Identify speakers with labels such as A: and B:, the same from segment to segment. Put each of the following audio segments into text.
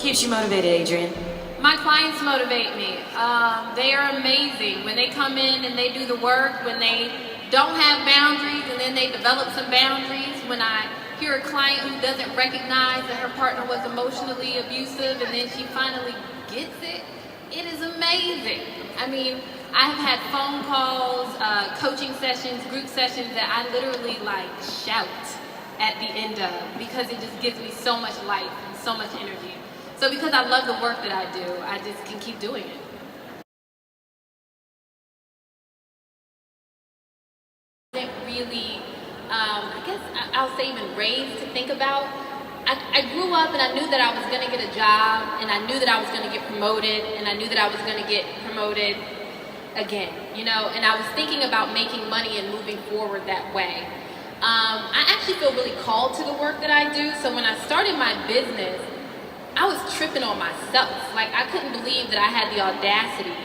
A: keeps you motivated, Adrianne?
B: My clients motivate me. They are amazing. When they come in and they do the work, when they don't have boundaries and then they develop some boundaries, when I hear a client who doesn't recognize that her partner was emotionally abusive and then she finally gets it, it is amazing. I mean, I've had phone calls, coaching sessions, group sessions that I literally like shout at the end of because it just gives me so much life and so much energy. So because I love the work that I do, I just can keep doing it. I wasn't really, I guess I'll say even raised to think about. I grew up and I knew that I was going to get a job and I knew that I was going to get promoted and I knew that I was going to get promoted again, you know, and I was thinking about making money and moving forward that way. I actually feel really called to the work that I do. So when I started my business, I was tripping on myself. Like, I couldn't believe that I had the audacity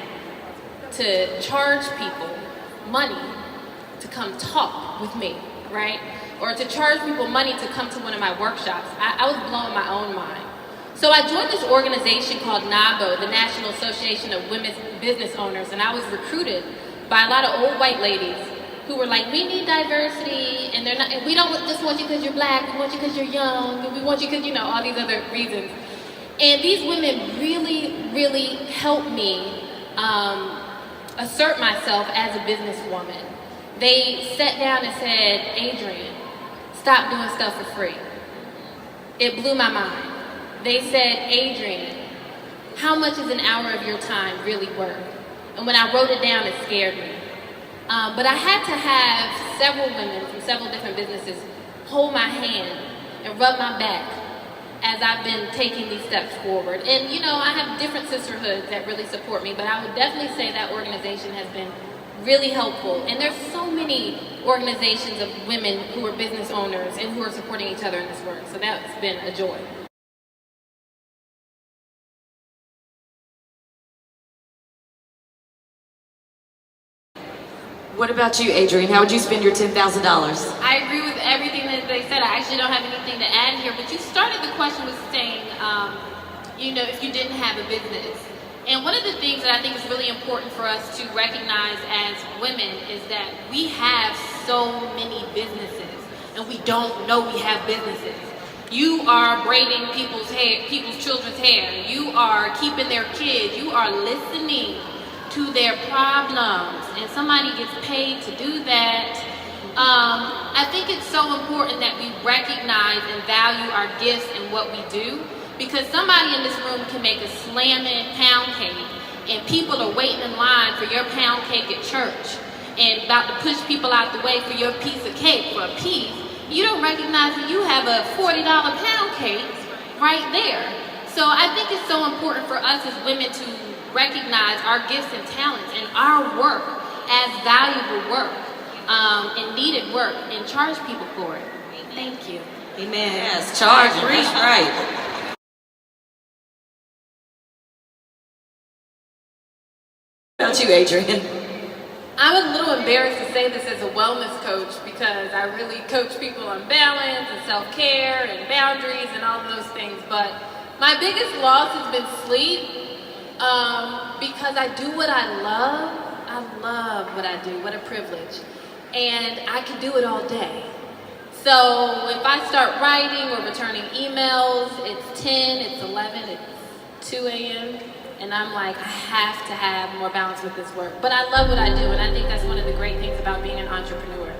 B: to charge people money to come talk with me, right? Or to charge people money to come to one of my workshops. I was blowing my own mind. So I joined this organization called NABO, the National Association of Women's Business Owners, and I was recruited by a lot of old white ladies who were like, we need diversity, and they're not, and we don't just want you because you're black, we want you because you're young, and we want you because, you know, all these other reasons. And these women really, really helped me assert myself as a businesswoman. They sat down and said, Adrianne, stop doing stuff for free. It blew my mind. They said, Adrianne, how much is an hour of your time really worth? And when I wrote it down, it scared me. But I had to have several women from several different businesses hold my hand and rub my back as I've been taking these steps forward. And you know, I have different sisterhoods that really support me, but I would definitely say that organization has been really helpful. And there's so many organizations of women who are business owners and who are supporting each other in this work. So that's been a joy.
A: What about you, Adrianne? How would you spend your $10,000?
B: I agree with everything that they said. I actually don't have anything to add here, but you started the question with saying, you know, if you didn't have a business. And one of the things that I think is really important for us to recognize as women is that we have so many businesses and we don't know we have businesses. You are braiding people's hair, people's children's hair. You are keeping their kids. You are listening to their problems, and somebody gets paid to do that. I think it's so important that we recognize and value our gifts and what we do, because somebody in this room can make a slamming pound cake and people are waiting in line for your pound cake at church and about to push people out the way for your piece of cake for a piece. You don't recognize that you have a $40 pound cake right there. So I think it's so important for us as women to recognize our gifts and talents and our work as valuable work and needed work and charge people for it. Thank you.
A: Amen. Yes, charge. That's right. What about you, Adrianne?
B: I'm a little embarrassed to say this as a wellness coach because I really coach people on balance and self-care and boundaries and all of those things. But my biggest loss has been sleep. Because I do what I love. I love what I do. What a privilege. And I can do it all day. So if I start writing or returning emails, it's 10, it's 11, it's 2 a.m. And I'm like, I have to have more balance with this work. But I love what I do, and I think that's one of the great things about being an entrepreneur.